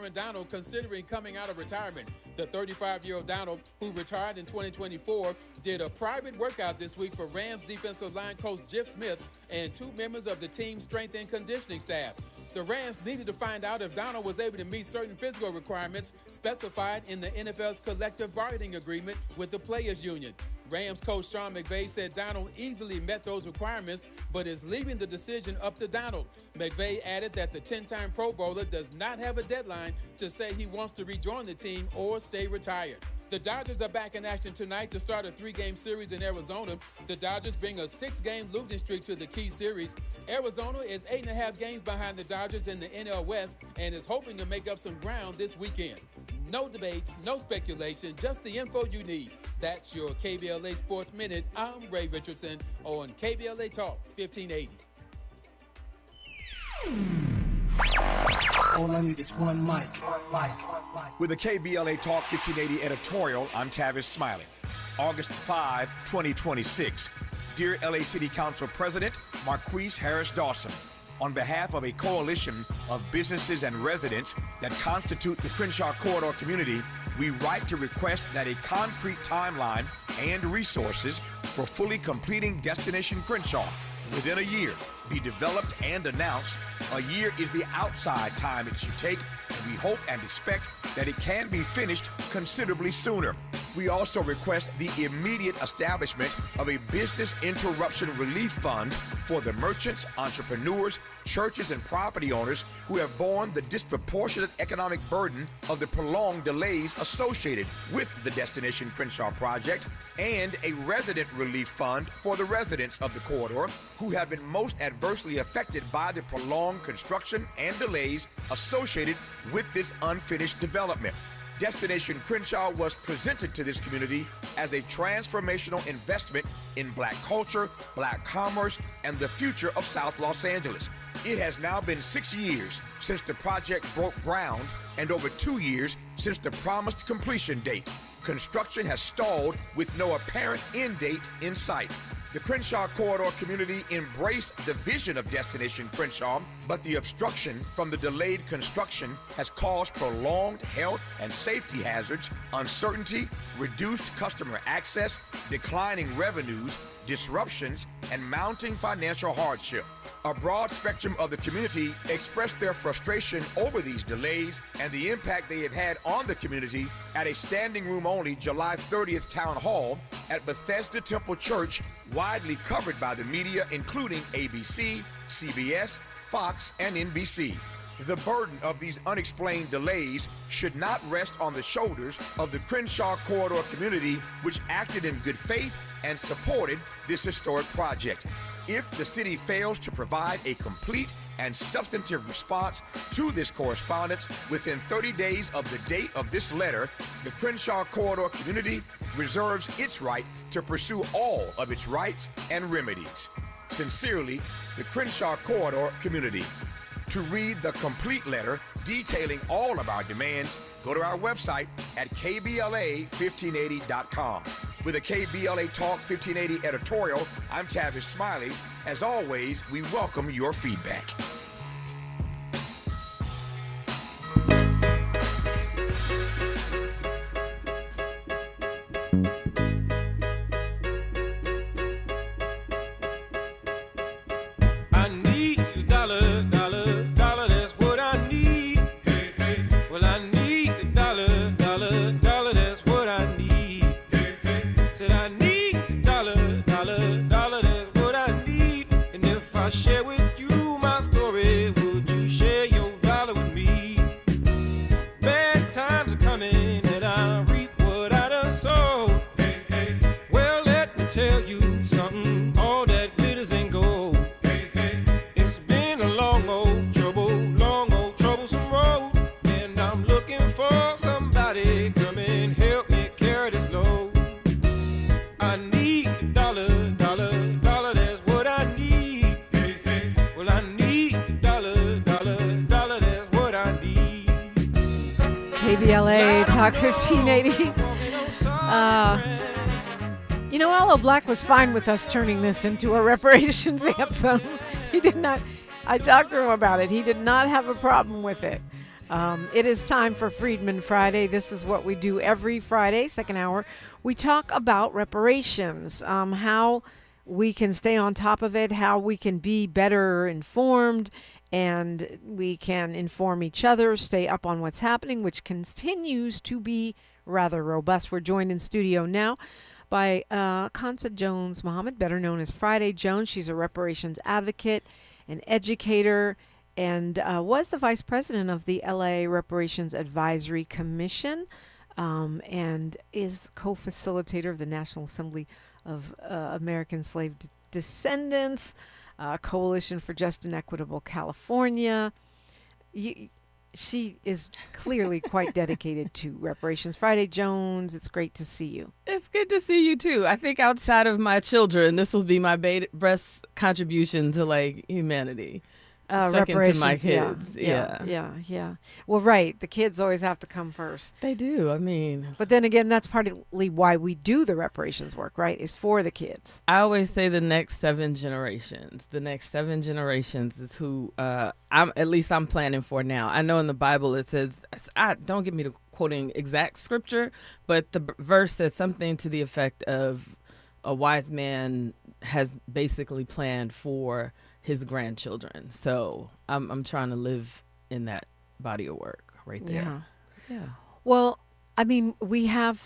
veteran Donald considering coming out of retirement. The 35-year-old Donald, who retired in 2024, did a private workout this week for Rams defensive line coach Jeff Smith and 2 members of the team's strength and conditioning staff. The Rams needed to find out if Donald was able to meet certain physical requirements specified in the NFL's collective bargaining agreement with the players' union. Rams coach Sean McVay said Donald easily met those requirements, but is leaving the decision up to Donald. McVay added that the 10-time Pro Bowler does not have a deadline to say he wants to rejoin the team or stay retired. The Dodgers are back in action tonight to start a 3-game series in Arizona. The Dodgers bring a 6-game losing streak to the key series. Arizona is 8.5 games behind the Dodgers in the NL West and is hoping to make up some ground this weekend. No debates, no speculation, just the info you need. That's your KBLA Sports Minute. I'm Ray Richardson on KBLA Talk 1580. All I need is one mic. With the KBLA Talk 1580 editorial, I'm Tavis Smiley. August 5, 2026. Dear LA City Council President Marquise Harris Dawson, on behalf of a coalition of businesses and residents that constitute the Crenshaw Corridor community, we write to request that a concrete timeline and resources for fully completing Destination Crenshaw within a year be developed and announced. A year is the outside time it should take, and we hope and expect that it can be finished considerably sooner. We also request the immediate establishment of a business interruption relief fund for the merchants, entrepreneurs, churches, and property owners who have borne the disproportionate economic burden of the prolonged delays associated with the Destination Crenshaw project, and a resident relief fund for the residents of the corridor who have been most adversely affected by the prolonged construction and delays associated with this unfinished development. Destination Crenshaw was presented to this community as a transformational investment in Black culture, Black commerce, and the future of South Los Angeles. It has now been 6 years since the project broke ground and over 2 years since the promised completion date. Construction has stalled with no apparent end date in sight. The Crenshaw Corridor community embraced the vision of Destination Crenshaw, but the obstruction from the delayed construction has caused prolonged health and safety hazards, uncertainty, reduced customer access, declining revenues, disruptions, and mounting financial hardship. A broad spectrum of the community expressed their frustration over these delays and the impact they have had on the community at a standing room only July 30th town hall at Bethesda Temple Church, widely covered by the media including ABC, CBS, Fox, and NBC. The burden of these unexplained delays should not rest on the shoulders of the Crenshaw Corridor community, which acted in good faith and supported this historic project. If the city fails to provide a complete and substantive response to this correspondence within 30 days of the date of this letter, the Crenshaw Corridor community reserves its right to pursue all of its rights and remedies. Sincerely, the Crenshaw Corridor community. To read the complete letter detailing all of our demands, go to our website at kbla1580.com. With a KBLA Talk 1580 editorial, I'm Tavis Smiley. As always, we welcome your feedback. I need a dollar, dollar, dollar, that's what I need. Hey, hey. Well, I need a dollar, dollar, dollar, that's what I need. Hey, hey. Said I need a dollar, dollar, dollar, that's what I need. And if I share with you my story, would you share your dollar with me? Bad times are coming and I reap what I done sowed. Hey, hey. Well, let me tell you something, all that glitters ain't gold. It's been a long old troublesome road, and I'm looking for somebody come and help me carry this load. I need a dollar, dollar, dollar, that's what I need. Hey, hey. Well, I need a dollar, dollar, dollar, that's what I need. KBLA Talk 1580. You know, Aloe Black was fine with us turning this into a reparations anthem. He did not. I talked to him about it. He did not have a problem with it. It is time for Freedmen Friday. This is what we do every Friday, second hour. We talk about reparations, how we can stay on top of it, how we can be better informed, and we can inform each other, stay up on what's happening, which continues to be rather robust. We're joined in studio now by Khansa Jones-Muhammad, better known as Friday Jones. She's a reparations advocate, an educator, and was the vice president of the LA Reparations Advisory Commission, and is co-facilitator of the National Assembly of American Slave Descendants, Coalition for Just and Equitable California. She is clearly quite dedicated to reparations. Friday Jones, it's great to see you. It's good to see you too. I think outside of my children, this will be my best contribution to like humanity. Second to my kids. Yeah. Well, right. The kids always have to come first. They do. I mean. But then again, that's partly why we do the reparations work, right? Is for the kids. I always say the next 7 generations. The next 7 generations is who I'm planning for now. I know in the Bible it says, don't get me to quoting exact scripture, but the verse says something to the effect of a wise man has basically planned for his grandchildren. So I'm trying to live in that body of work right there. Yeah. Well, I mean, we've had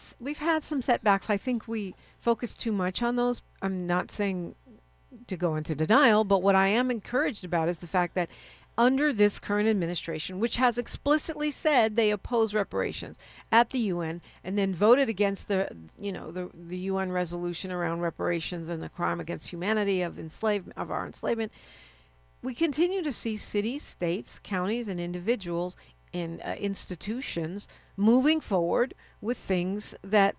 some setbacks. I think we focus too much on those. I'm not saying to go into denial, but what I am encouraged about is the fact that under this current administration, which has explicitly said they oppose reparations at the UN and then voted against the UN resolution around reparations and the crime against humanity of our enslavement, we continue to see cities, states, counties, and individuals and institutions moving forward with things that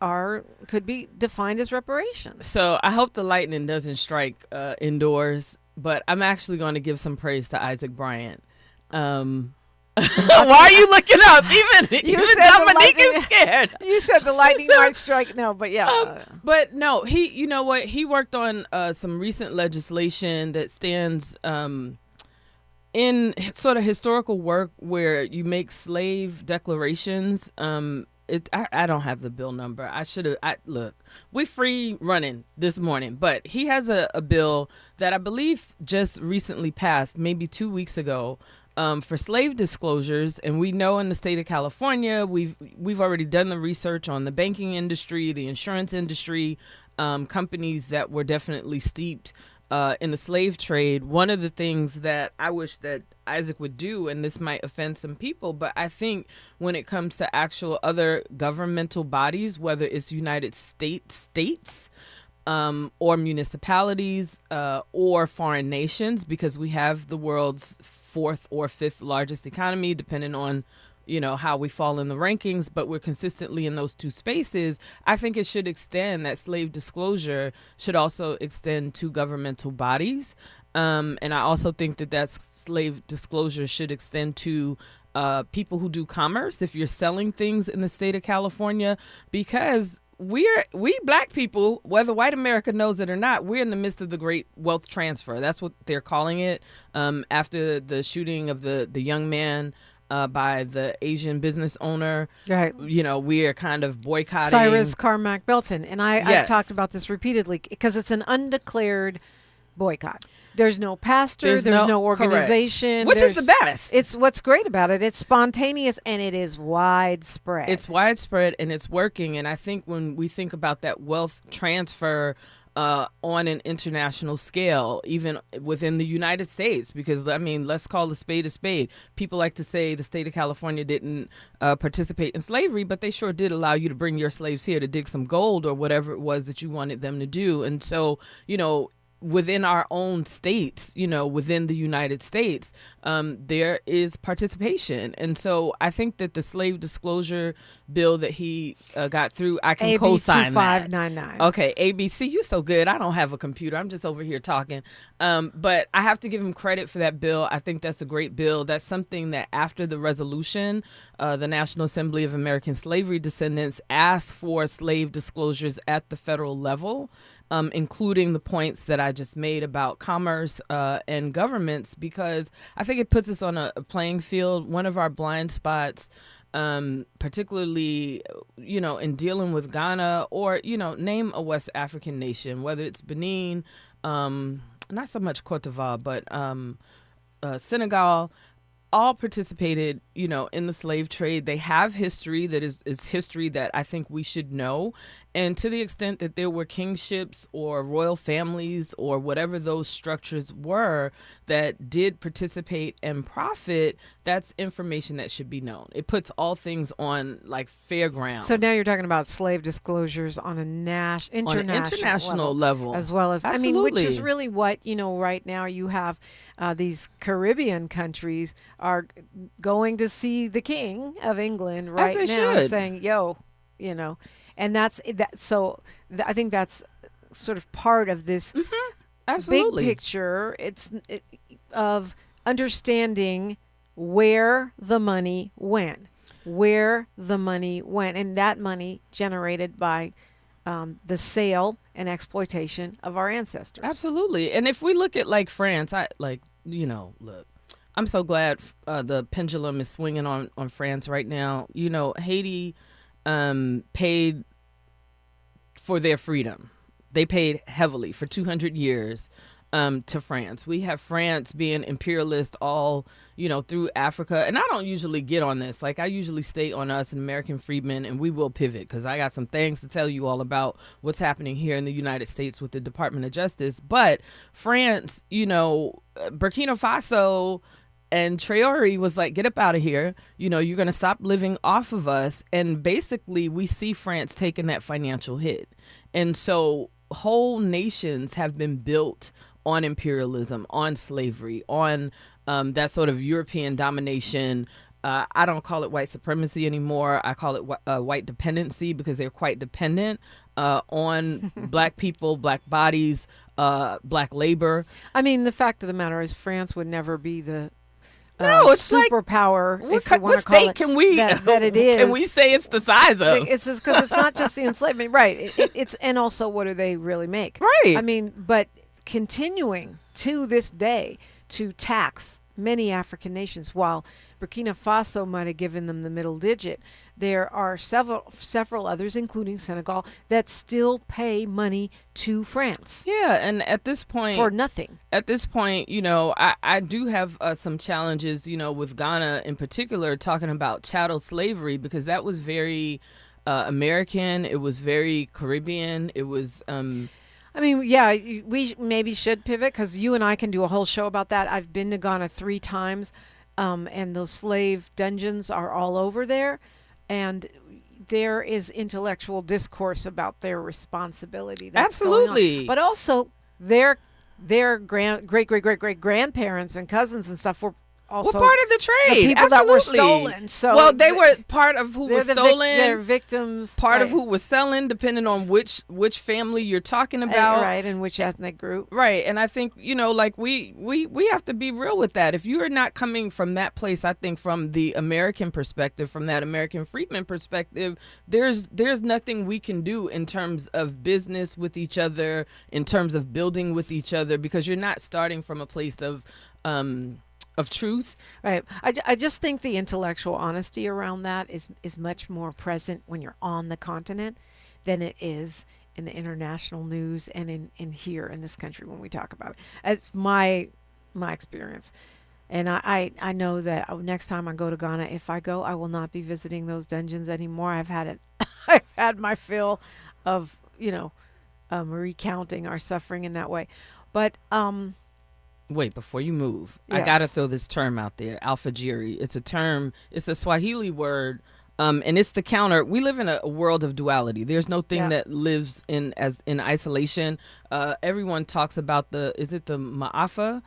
could be defined as reparations. So I hope the lightning doesn't strike indoors. But I'm actually going to give some praise to Isaac Bryant. Why are you looking up? Even Dominique is scared. You said the lightning might strike. No, but yeah. But no, you know what? He worked on some recent legislation that stands in sort of historical work where you make slave declarations. I don't have the bill number. I should have. Look, we free running this morning, but he has a bill that I believe just recently passed, maybe 2 weeks ago, for slave disclosures. And we know in the state of California, we've already done the research on the banking industry, the insurance industry, companies that were definitely steeped in the slave trade. One of the things that I wish that Isaac would do, and this might offend some people, but I think when it comes to actual other governmental bodies, whether it's United States or municipalities or foreign nations, because we have the world's 4th or 5th largest economy, depending on how we fall in the rankings, but we're consistently in those two spaces. I think it should extend, that slave disclosure should also extend to governmental bodies. And I also think that slave disclosure should extend to people who do commerce, if you're selling things in the state of California, because we black people, whether white America knows it or not, we're in the midst of the great wealth transfer. That's what they're calling it. After the shooting of the young man by the Asian business owner. Right. We are kind of boycotting. Cyrus Carmack Belton. And I've talked about this repeatedly because it's an undeclared boycott. There's no pastor. There's no organization. Which is the best. It's what's great about it. It's spontaneous and it is widespread. It's widespread and it's working. And I think when we think about that wealth transfer on an international scale, even within the United States, because, I mean, let's call a spade. People like to say the state of California didn't participate in slavery, but they sure did allow you to bring your slaves here to dig some gold or whatever it was that you wanted them to do. And so, within our own states, within the United States, there is participation. And so I think that the slave disclosure bill that he got through, I can co-sign that. AB 2599. Okay, ABC, you so good. I don't have a computer. I'm just over here talking. But I have to give him credit for that bill. I think that's a great bill. That's something that after the resolution, the National Assembly of American Slavery Descendants asked for slave disclosures at the federal level. including the points that I just made about commerce and governments, because I think it puts us on a playing field. One of our blind spots, particularly, in dealing with Ghana or, name a West African nation, whether it's Benin, not so much Cote d'Ivoire, but Senegal, all participated, in the slave trade. They have history that is history that I think we should know. And to the extent that there were kingships or royal families or whatever those structures were that did participate and profit, that's information that should be known. It puts all things on like fair ground. So now you're talking about slave disclosures on an international level, as well as, Absolutely. which is really what, right now you have these Caribbean countries are going to see the King of England right now and saying, yo, and that's that. So I think that's sort of part of this big picture. It's of understanding where the money went, and that money generated by the sale and exploitation of our ancestors. Absolutely. And if we look at like France, look, I'm so glad the pendulum is swinging on France right now. Haiti paid for their freedom. They paid heavily for 200 years to France. We have France being imperialist all, through Africa. And I don't usually get on this. Like, I usually stay on us and American freedmen, and we will pivot because I got some things to tell you all about what's happening here in the United States with the Department of Justice. But France, Burkina Faso and Traore was like, get up out of here. You're going to stop living off of us. And basically, we see France taking that financial hit. And so whole nations have been built on imperialism, on slavery, on that sort of European domination. I don't call it white supremacy anymore. I call it white dependency, because they're quite dependent on black people, black bodies, black labor. The fact of the matter is France would never be the it's superpower. Like, what state can we that it is? Can we say it's the size of? It's just because it's not just the enslavement, right? It's and also what do they really make? Right. But continuing to this day to tax many African nations, while Burkina Faso might have given them the middle digit, there are several others, including Senegal, that still pay money to France. Yeah, and at this point, for nothing. At this point, I do have some challenges, with Ghana in particular, talking about chattel slavery, because that was very American. It was very Caribbean. It was. We maybe should pivot, because you and I can do a whole show about that. I've been to Ghana 3 times, and those slave dungeons are all over there. And there is intellectual discourse about their responsibility. That's Absolutely. Going on. But also their great grandparents and cousins and stuff were also part of the trade. The people that were stolen. So they were part of who was stolen. They're victims. Part of who was selling, depending on which family you're talking about. Right, and which ethnic group. Right, and I think, we have to be real with that. If you are not coming from that place, I think from the American perspective, from that American freedman perspective, there's nothing we can do in terms of business with each other, in terms of building with each other, because you're not starting from a place of truth. Right. I just think the intellectual honesty around that is much more present when you're on the continent than it is in the international news and in here in this country when we talk about it. It's my experience. And I know that next time I go to Ghana, if I go, I will not be visiting those dungeons anymore. I've had it. I've had my fill of, recounting our suffering in that way. But wait, before you move, yes. I got to throw this term out there, alfajiri. It's a term, it's a Swahili word, and it's the counter. We live in a world of duality. There's no thing that lives in isolation. Everyone talks about the Ma'afa?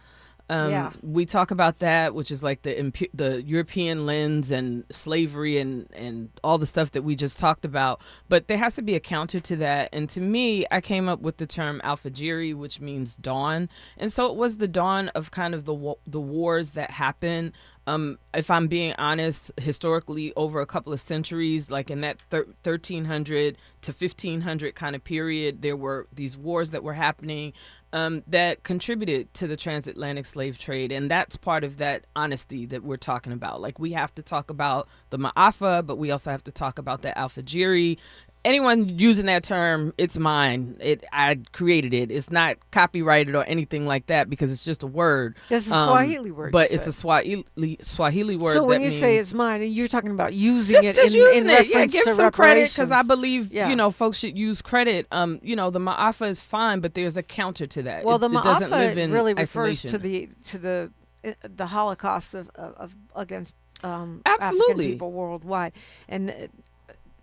We talk about that, which is like the European lens and slavery and all the stuff that we just talked about. But there has to be a counter to that. And to me, I came up with the term alfajiri, which means dawn. And so it was the dawn of kind of the wars that happened if I'm being honest, historically over a couple of centuries, like in that 1300 to 1500 kind of period, there were these wars that were happening that contributed to the transatlantic slave trade. And that's part of that honesty that we're talking about. Like, we have to talk about the Ma'afa, but we also have to talk about the Alfajiri. Anyone using that term, it's mine. I created it. It's not copyrighted or anything like that because it's just a word. It's a Swahili word. But it's a Swahili word. So when that you means, say it's mine, you're talking about using it just in using it. reference Yeah, give to some credit reparations. because I believe folks should use credit. The Ma'afa is fine, but there's a counter to that. Well, the it doesn't live Ma'afa in really refers isolation. to the Holocaust of against African Absolutely. people worldwide, and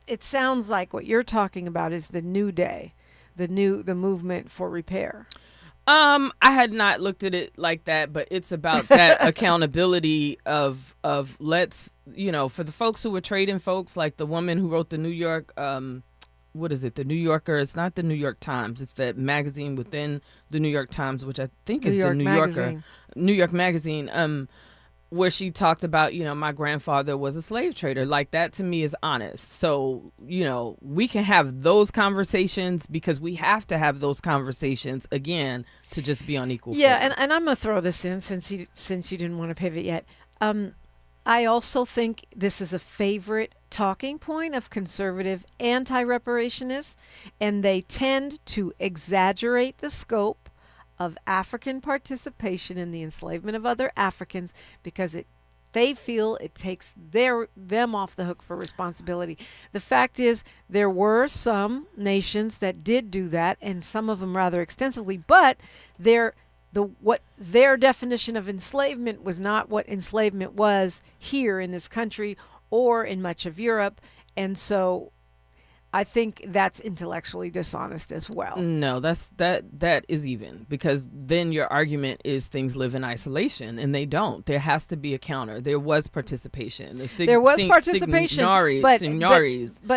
it sounds like what you're talking about is the New Day, the movement for repair. I had not looked at it like that, but it's about that accountability of let's, for the folks who were trading folks, like the woman who wrote the New York, what is it? The New Yorker. It's not the New York Times. It's that magazine within the New York Times, which I think is the New Yorker, New York Magazine. Where she talked about, my grandfather was a slave trader. Like, that to me is honest. So, we can have those conversations because we have to have those conversations, again, to just be on equal footing. Yeah, and I'm going to throw this in since you didn't want to pivot yet. I also think this is a favorite talking point of conservative anti-reparationists, and they tend to exaggerate the scope of African participation in the enslavement of other Africans because they feel it takes them off the hook for responsibility. The fact is, there were some nations that did do that, and some of them rather extensively, but what their definition of enslavement was not what enslavement was here in this country or in much of Europe, and so I think that's intellectually dishonest as well. No, that is even, because then your argument is things live in isolation, and they don't. There has to be a counter. There was participation. There was participation, but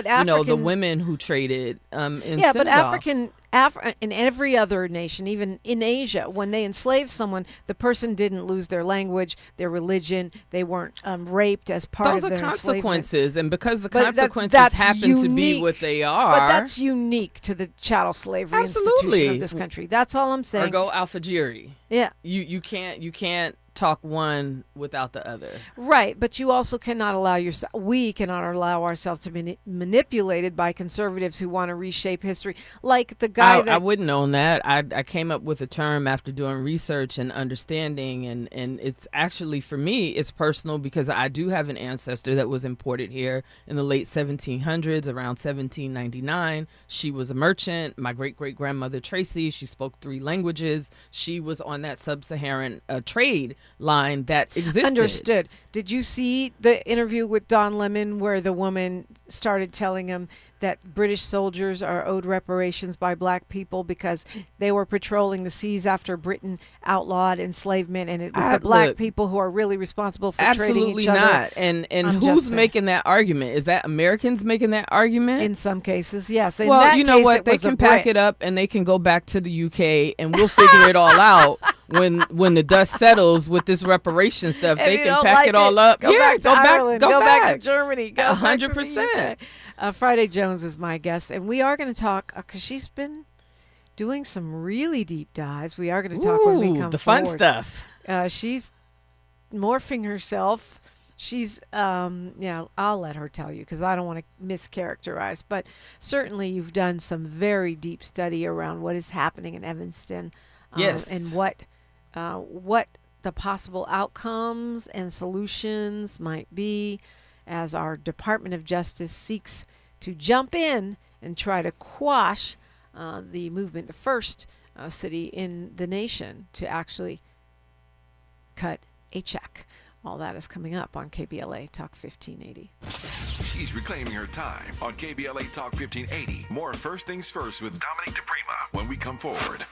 African, the women who traded in yeah, Senegal. but in every other nation, even in Asia, when they enslaved someone, the person didn't lose their language, their religion. They weren't raped as part of their enslavement. Those are consequences, and because the consequences happen to be what they are. But that's unique to the chattel slavery institution of this country. That's all I'm saying. Or go Alfajiri. Yeah. You can't talk one without the other. Right, but you also cannot we cannot allow ourselves to be manipulated by conservatives who want to reshape history. Like the guy I wouldn't own that. I came up with a term after doing research and understanding, and it's actually, for me, it's personal because I do have an ancestor that was imported here in the late 1700s, around 1799. She was a merchant. My great-great-grandmother, Tracy, she spoke 3 languages. She was on that sub-Saharan trade line that existed. Understood. Did you see the interview with Don Lemon where the woman started telling him that British soldiers are owed reparations by black people because they were patrolling the seas after Britain outlawed enslavement, and it was the black people who are really responsible for trading each other? Absolutely not. And who's making that argument? Is that Americans making that argument? In some cases, yes. Well, you know what? They can pack it up and they can go back to the UK, and we'll figure it all out when the dust settles with this reparation stuff. They can pack it all up. Go back to Ireland. Go back to Germany. Go 100%. Friday Jones is my guest, and we are going to talk because she's been doing some really deep dives. We are going to talk when we come the forward. fun stuff. She's morphing herself. She's, I'll let her tell you because I don't want to mischaracterize. But certainly you've done some very deep study around what is happening in Evanston. Yes. And what the possible outcomes and solutions might be as our Department of Justice seeks to jump in and try to quash the movement, the first city in the nation to actually cut a check. All that is coming up on KBLA Talk 1580. She's reclaiming her time on KBLA Talk 1580. More First Things First with Dominique DePrima when we come forward.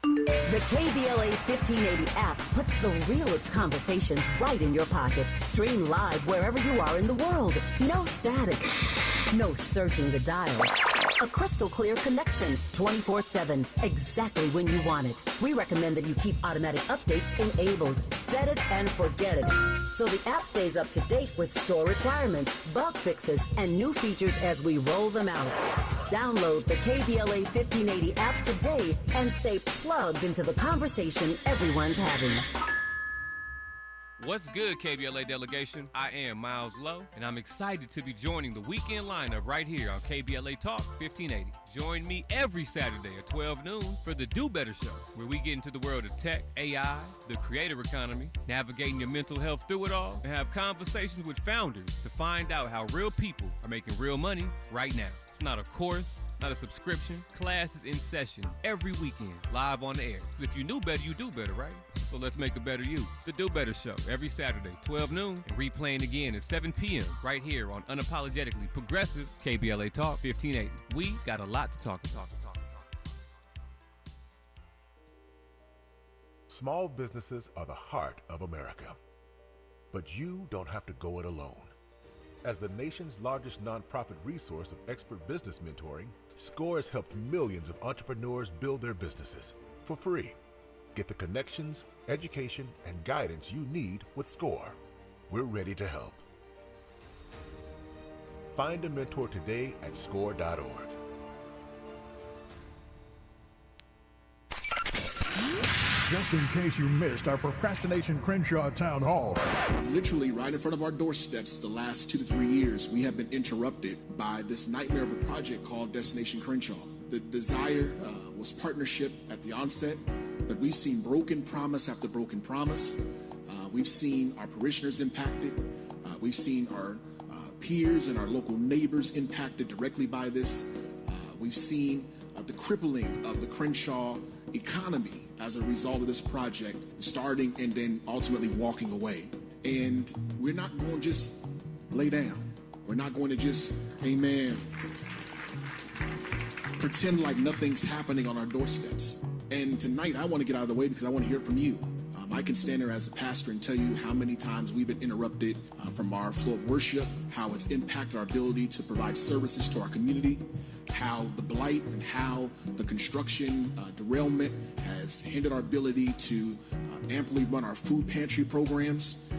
The KBLA 1580 app puts the realest conversations right in your pocket. Stream live wherever you are in the world. No static. No searching the dial. A crystal clear connection 24/7, exactly when you want it. We recommend that you keep automatic updates enabled. Set it and forget it. So the app stays up to date with store requirements, bug fixes, and new features as we roll them out. Download the KBLA 1580 app today and stay plugged into the conversation everyone's having. What's good, KBLA delegation? I am Miles Lowe, and I'm excited to be joining the weekend lineup right here on KBLA Talk 1580. Join me every Saturday at 12 noon for the Do Better Show, where we get into the world of tech, AI, the creator economy, navigating your mental health through it all, and have conversations with founders to find out how real people are making real money right now. It's not a course, not a subscription. Class is in session every weekend, live on the air. So if you knew better, you do better, right? So let's make a better you. The Do Better Show, every Saturday, 12 noon, and replaying again at 7 p.m. right here on Unapologetically Progressive KBLA Talk 1580. We got a lot to talk. Small businesses are the heart of America. But you don't have to go it alone. As the nation's largest nonprofit resource of expert business mentoring, SCORE has helped millions of entrepreneurs build their businesses for free. Get the connections, education, and guidance you need with SCORE. We're ready to help. Find a mentor today at score.org. Just in case you missed our Procrastination Crenshaw Town Hall. Literally right in front of our doorsteps the last 2 to 3 years, we have been interrupted by this nightmare of a project called Destination Crenshaw. The desire was partnership at the onset, but we've seen broken promise after broken promise. We've seen our parishioners impacted. We've seen our peers and our local neighbors impacted directly by this. We've seen the crippling of the Crenshaw economy as a result of this project starting and then ultimately walking away. And we're not going to just lay down. We're not going to just, amen, pretend like nothing's happening on our doorsteps. And tonight I want to get out of the way because I want to hear from you. I can stand there as a pastor and tell you how many times we've been interrupted from our flow of worship, how it's impacted our ability to provide services to our community, how the blight and how the construction derailment has hindered our ability to amply run our food pantry programs,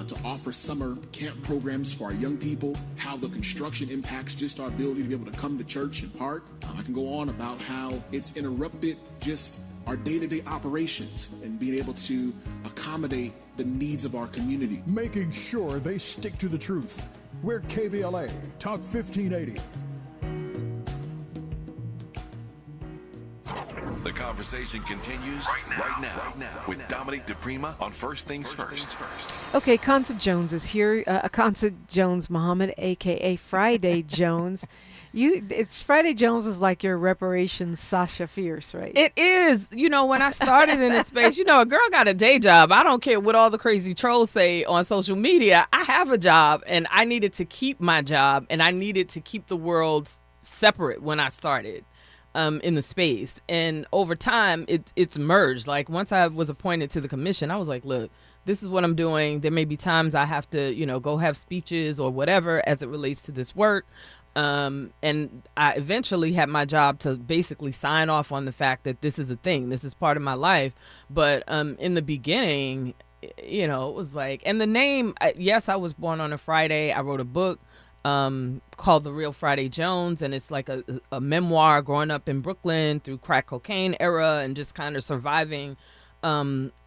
to offer summer camp programs for our young people, how the construction impacts just our ability to be able to come to church in part. I can go on about how it's interrupted just our day-to-day operations and being able to accommodate the needs of our community. Making sure they stick to the truth. We're KBLA Talk 1580. The conversation continues right now with Dominic DePrima on First Things First. Okay, Khansa Jones is here. Khansa Jones-Muhammad, a.k.a. Friday Jones. It's Friday Jones is like your reparations Sasha Fierce, right? It is. You know, when I started in this space, a girl got a day job. I don't care what all the crazy trolls say on social media. I have a job, and I needed to keep my job, and I needed to keep the worlds separate when I started in the space. And over time, it's merged. Like, once I was appointed to the commission, I was like, look, this is what I'm doing. There may be times I have to, go have speeches or whatever as it relates to this work. And I eventually had my job to basically sign off on the fact that this is a thing. This is part of my life. But in the beginning, it was like, and the name, yes, I was born on a Friday. I wrote a book called The Real Friday Jones. And it's like a memoir growing up in Brooklyn through crack cocaine era and just kind of surviving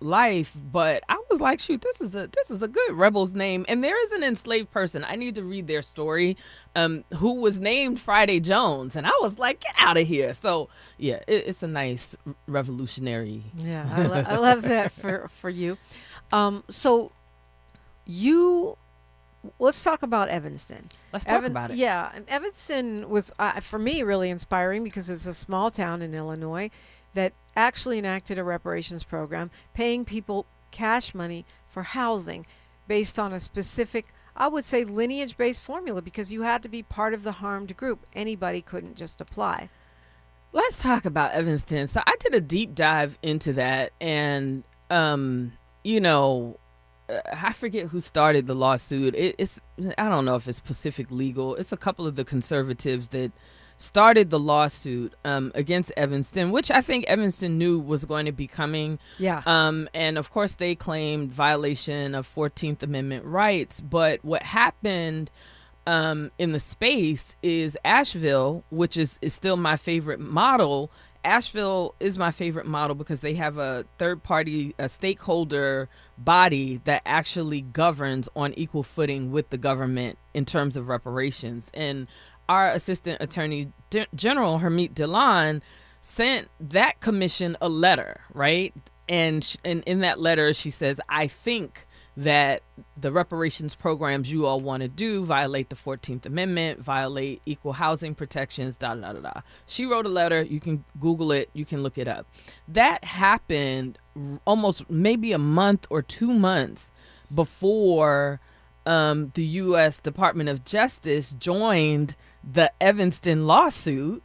life. But I was like, shoot, this is a good rebel's name, and there is an enslaved person. I need to read their story, who was named Friday Jones, and I was like, get out of here. So yeah, it's a nice revolutionary. Yeah, I love that for you. So let's talk about Evanston. Let's talk about it. Yeah, Evanston was for me really inspiring because it's a small town in Illinois that actually enacted a reparations program, paying people cash money for housing based on a specific, I would say, lineage-based formula, because you had to be part of the harmed group. Anybody couldn't just apply. Let's talk about Evanston. So I did a deep dive into that, and I forget who started the lawsuit. I don't know if it's Pacific Legal. It's a couple of the conservatives that started the lawsuit against Evanston, which I think Evanston knew was going to be coming. Yeah. And of course, they claimed violation of 14th Amendment rights. But what happened in the space is Asheville, which is still my favorite model. Asheville is my favorite model because they have a third party, a stakeholder body that actually governs on equal footing with the government in terms of reparations. And our Assistant Attorney General, Harmeet Dhillon, sent that commission a letter, right? And in that letter, she says, I think that the reparations programs you all want to do violate the 14th Amendment, violate equal housing protections, She wrote a letter. You can Google it. You can look it up. That happened almost maybe a month or 2 months before the U.S. Department of Justice joined the Evanston lawsuit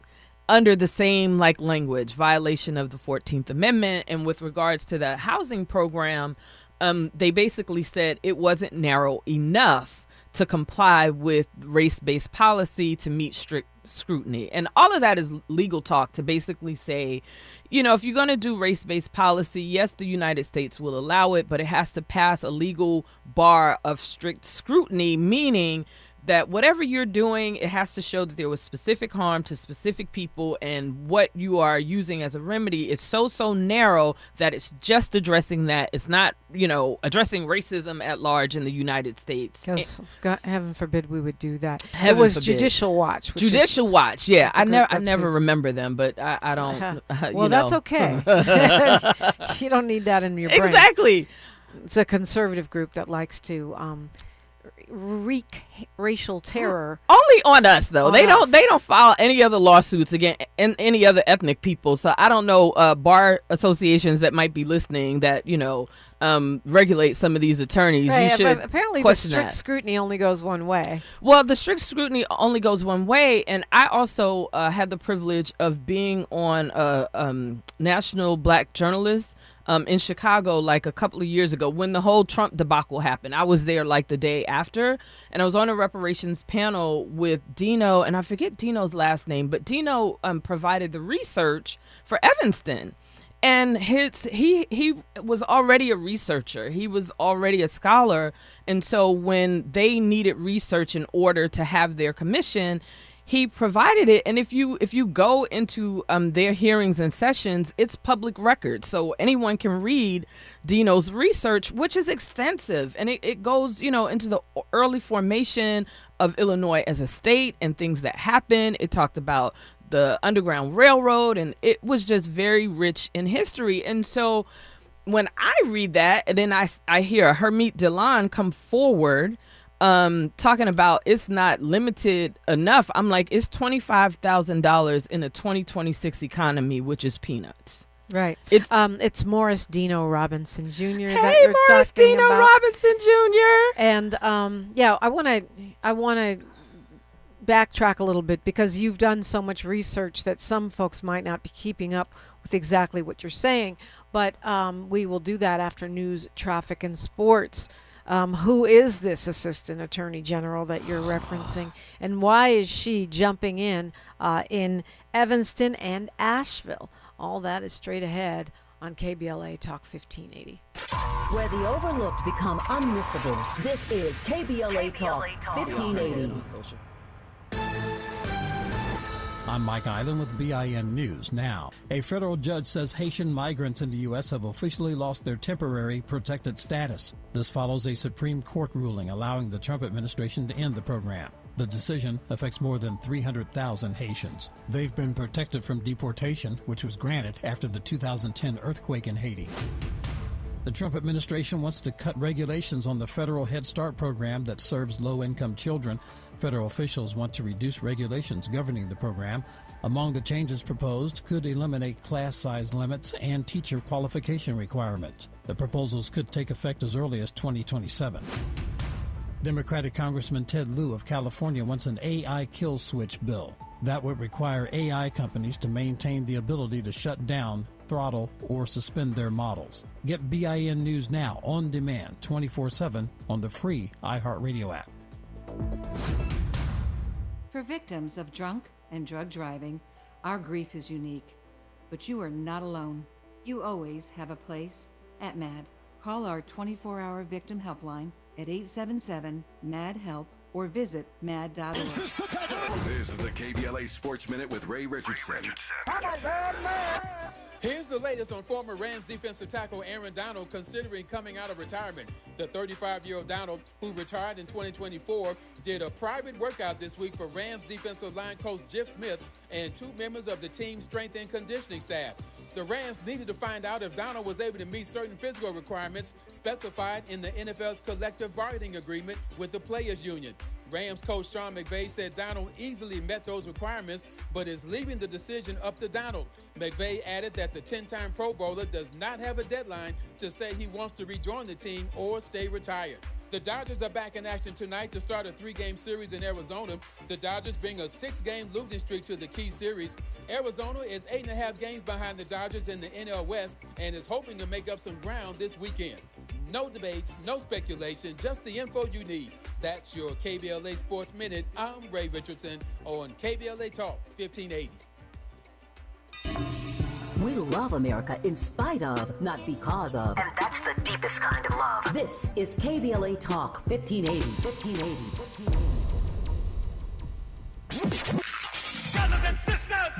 under the same language, violation of the 14th Amendment. And with regards to the housing program, they basically said it wasn't narrow enough to comply with race-based policy to meet strict scrutiny. And all of that is legal talk to basically say, if you're going to do race-based policy, yes, the United States will allow it, but it has to pass a legal bar of strict scrutiny, meaning that whatever you're doing, it has to show that there was specific harm to specific people, and what you are using as a remedy is so narrow that it's just addressing that. It's not, addressing racism at large in the United States. Because heaven forbid we would do that. Heaven it was forbid. Judicial Watch. Judicial Watch, yeah. I never remember them, but I don't. Well, that's okay. You don't need that in your brain. Exactly. It's a conservative group that likes to wreak racial terror. Only on us, though. They don't file any other lawsuits against any other ethnic people. So I don't know bar associations that might be listening that regulate some of these attorneys. Right, you should but apparently the strict scrutiny only goes one way. Well, the strict scrutiny only goes one way, and I also had the privilege of being on a national black journalist in Chicago a couple of years ago when the whole Trump debacle happened. I was there the day after, and I was on a reparations panel with Dino, and I forget Dino's last name, but Dino provided the research for Evanston. And he was already a researcher. He was already a scholar. And so when they needed research in order to have their commission, he provided it. And if you go into their hearings and sessions, it's public record. So anyone can read Dino's research, which is extensive. And it goes, into the early formation of Illinois as a state and things that happened. It talked about the Underground Railroad, and it was just very rich in history. And so when I read that, and then I hear Harmeet Dhillon come forward talking about it's not limited enough, I'm like, it's $25,000 in a 2026 economy, which is peanuts. Right. It's Morris Dino Robinson Jr. Hey, Morris Dino Robinson Jr. And I want to backtrack a little bit because you've done so much research that some folks might not be keeping up with exactly what you're saying. But we will do that after news, traffic, and sports. Who is this Assistant Attorney General that you're referencing, and why is she jumping in Evanston and Asheville? All that is straight ahead on KBLA Talk 1580. Where the overlooked become unmissable, this is KBLA Talk 1580. I'm Mike Island with BIN News Now. A federal judge says Haitian migrants in the U.S. have officially lost their temporary protected status. This follows a Supreme Court ruling allowing the Trump administration to end the program. The decision affects more than 300,000 Haitians. They've been protected from deportation, which was granted after the 2010 earthquake in Haiti. The Trump administration wants to cut regulations on the federal Head Start program that serves low-income children. Federal officials want to reduce regulations governing the program. Among the changes proposed could eliminate class size limits and teacher qualification requirements. The proposals could take effect as early as 2027. Democratic Congressman Ted Lieu of California wants an AI kill switch bill. That would require AI companies to maintain the ability to shut down, throttle, or suspend their models. Get BIN News Now on demand 24/7 on the free iHeartRadio app. For victims of drunk, and drug driving, our grief is unique. But you are not alone. You always have a place at MAD. Call our 24-hour victim helpline at 877-MAD-HELP or visit mad.org. This is the KBLA Sports Minute with Ray Richardson. Here's the latest on former Rams defensive tackle Aaron Donald considering coming out of retirement. The 35-year-old Donald, who retired in 2024, did a private workout this week for Rams defensive line coach Jeff Smith and two members of the team's strength and conditioning staff. The Rams needed to find out if Donald was able to meet certain physical requirements specified in the NFL's collective bargaining agreement with the players' union. Rams coach Sean McVay said Donald easily met those requirements, but is leaving the decision up to Donald. McVay added that the 10-time Pro Bowler does not have a deadline to say he wants to rejoin the team or stay retired. The Dodgers are back in action tonight to start a 3-game series in Arizona. The Dodgers bring a 6-game losing streak to the key series. Arizona is 8.5 games behind the Dodgers in the NL West and is hoping to make up some ground this weekend. No debates, no speculation, just the info you need. That's your KBLA Sports Minute. I'm Ray Richardson on KBLA Talk 1580. We love America in spite of, not because of. And that's the deepest kind of love. This is KBLA Talk 1580.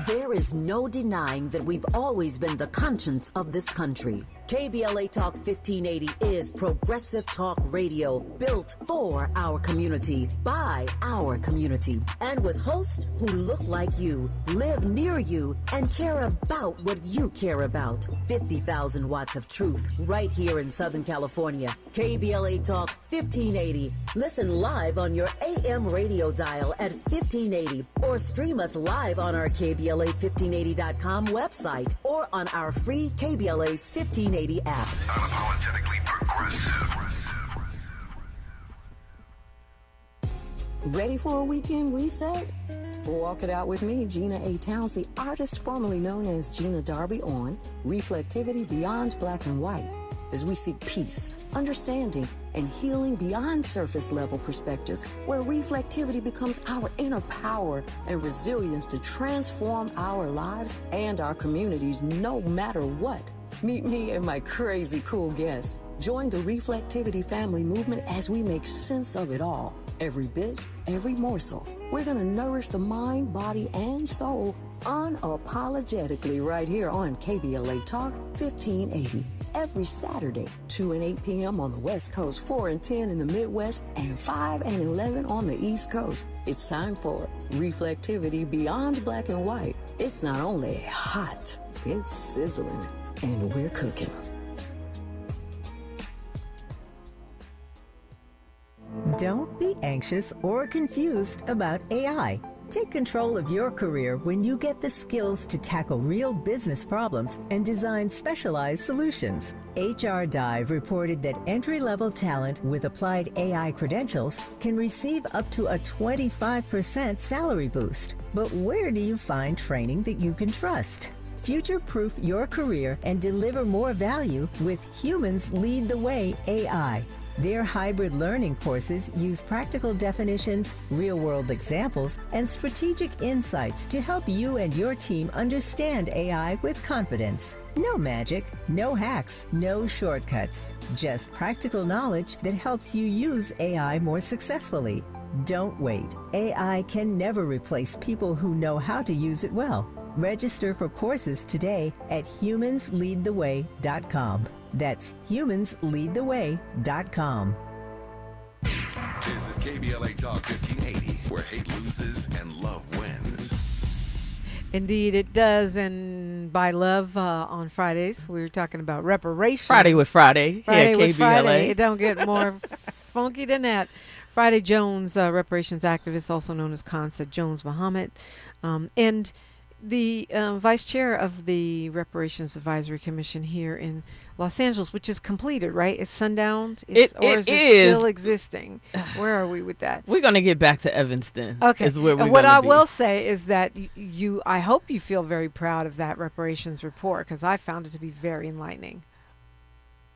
There is no denying that we've always been the conscience of this country. KBLA Talk 1580 is progressive talk radio built for our community, by our community, and with hosts who look like you, live near you, and care about what you care about. 50,000 watts of truth right here in Southern California. KBLA Talk 1580. Listen live on your AM radio dial at 1580 or stream us live on our KBLA1580.com website or on our free KBLA 1580 app. Unapologetically progressive. Ready for a weekend reset? Walk it out with me, Gina A. Towns, the artist formerly known as Gina Darby, on Reflectivity Beyond Black and White, as we seek peace, understanding, and healing beyond surface level perspectives, where reflectivity becomes our inner power and resilience to transform our lives and our communities no matter what. Meet me and my crazy cool guests. Join the Reflectivity family movement as we make sense of it all. Every bit, every morsel. We're going to nourish the mind, body, and soul unapologetically right here on KBLA Talk 1580. Every Saturday, 2 and 8 p.m. on the West Coast, 4 and 10 in the Midwest, and 5 and 11 on the East Coast. It's time for Reflectivity Beyond Black and White. It's not only hot, it's sizzling, and we're cooking. Don't be anxious or confused about AI. Take control of your career when you get the skills to tackle real business problems and design specialized solutions. HR Dive reported that entry-level talent with applied AI credentials can receive up to a 25% salary boost. But where do you find training that you can trust? Future-proof your career and deliver more value with Humans Lead the Way AI. Their hybrid learning courses use practical definitions, real-world examples, and strategic insights to help you and your team understand AI with confidence. No magic, no hacks, no shortcuts. Just practical knowledge that helps you use AI more successfully. Don't wait. AI can never replace people who know how to use it well. Register for courses today at humansleadtheway.com. That's humansleadtheway.com. This is KBLA Talk 1580, where hate loses and love wins. Indeed, it does. And by love, on Fridays, we were talking about reparations. Friday with Friday. Friday here at with KBLA. Friday. It don't get more funky than that. Friday Jones, reparations activist, also known as Khansa Jones-Muhammad, and the vice chair of the Reparations Advisory Commission here in Los Angeles, which is completed, right? It's sundown? It is still existing? Where are we with that? We're going to get back to Evanston. Okay. Is where we're what I be. will say is that I hope you feel very proud of that reparations report, because I found it to be very enlightening.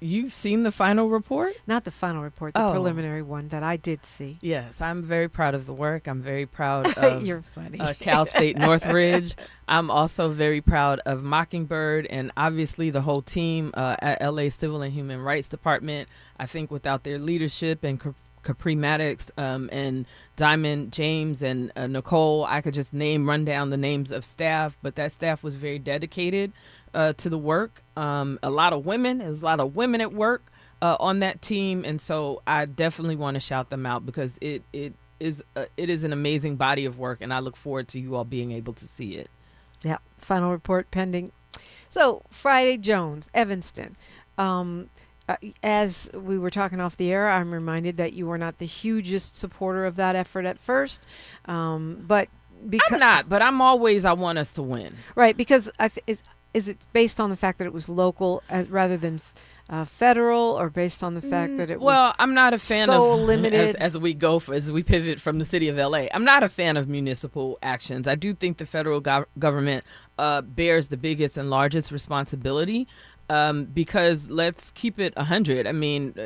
You've seen the final report? Not the final report, the preliminary one that I did see. Yes, I'm very proud of the work. I'm very proud of You're funny. Cal State Northridge. I'm also very proud of Mockingbird and obviously the whole team at LA Civil and Human Rights Department. I think without their leadership and Capri Maddox and Diamond James and Nicole, I could just run down the names of staff, but that staff was very dedicated to the work. There's a lot of women at work on that team, and so I definitely want to shout them out because it is an amazing body of work, and I look forward to you all being able to see it. Yeah, final report pending. So Friday Jones, Evanston. As we were talking off the air, I'm reminded that you were not the hugest supporter of that effort at first, but because I'm not. But I want us to win. Right, because is it based on the fact that it was local rather than federal, or based on the fact that it was? Well, I'm not a fan so of limited. as we pivot from the city of LA. I'm not a fan of municipal actions. I do think the federal government bears the biggest and largest responsibility. Because let's keep it 100. I mean,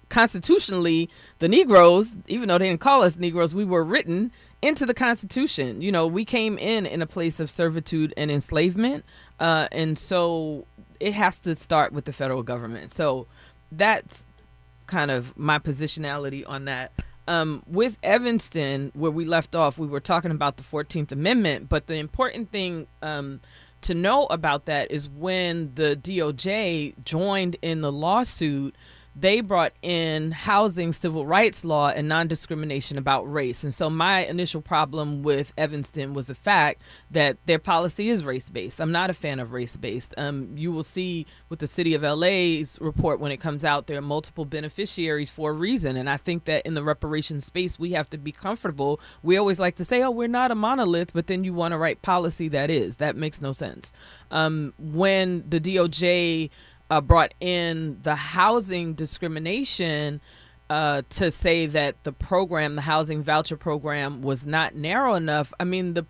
constitutionally, the Negroes, even though they didn't call us Negroes, we were written into the Constitution. You know, we came in a place of servitude and enslavement. And so it has to start with the federal government. So that's kind of my positionality on that. With Evanston, where we left off, we were talking about the 14th Amendment, but the important thing to know about that is when the DOJ joined in the lawsuit, they brought in housing, civil rights law, and non-discrimination about race. And so my initial problem with Evanston was the fact that their policy is race-based. I'm not a fan of race-based. You will see with the City of LA's report when it comes out, there are multiple beneficiaries for a reason. And I think that in the reparations space, we have to be comfortable. We always like to say, oh, we're not a monolith, but then you want to write policy that is. That makes no sense. When the DOJ brought in the housing discrimination to say that the housing voucher program was not narrow enough. I mean, there's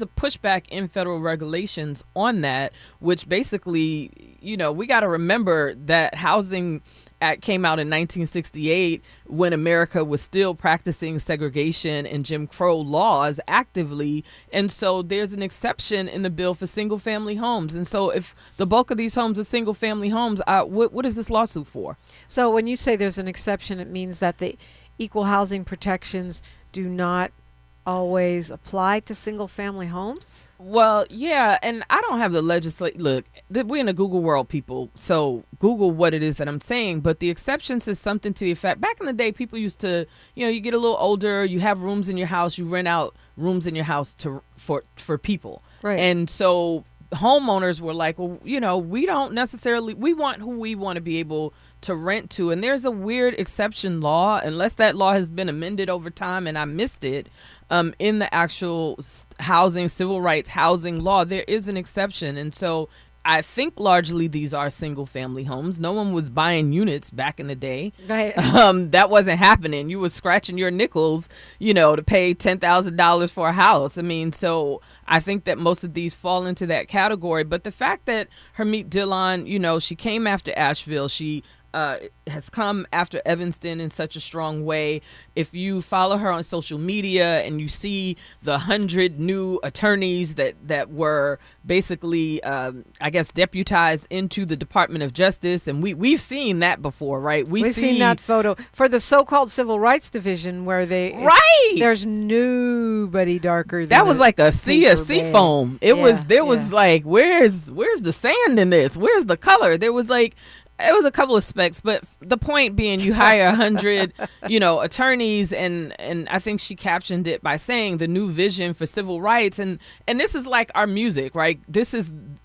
a pushback in federal regulations on that, which basically, we got to remember that Housing Act came out in 1968 when America was still practicing segregation and Jim Crow laws actively. And so there's an exception in the bill for single family homes. And so if the bulk of these homes are single family homes, what is this lawsuit for? So when you say there's an exception, it means that the equal housing protections do not always apply to single family homes? Well, yeah, and I don't have the legislate. Look, we're in a Google world, people. So Google what it is that I'm saying. But the exceptions is something to the effect. Back in the day, people used to, you get a little older, you have rooms in your house, you rent out rooms in your house for people. Right. And so homeowners were like, well, we don't necessarily, we want who we want to be able to rent to. And there's a weird exception law, unless that law has been amended over time and I missed it, in the actual civil rights housing law, there is an exception. And so I think largely these are single family homes. No one was buying units back in the day. Right. That wasn't happening. You were scratching your nickels, to pay $10,000 for a house. I mean, so I think that most of these fall into that category. But the fact that Harmeet Dhillon, she came after Asheville, she has come after Evanston in such a strong way. If you follow her on social media and you see the 100 new attorneys that were basically, deputized into the Department of Justice, and we've seen that before, right? We've seen that photo for the so-called Civil Rights Division, where there's nobody darker than that was like a sea of seafoam. Was like, where's the sand in this? Where's the color? There was like. It was a couple of specs, but the point being, you hire 100, attorneys, and I think she captioned it by saying the new vision for civil rights, and this is like our music, right?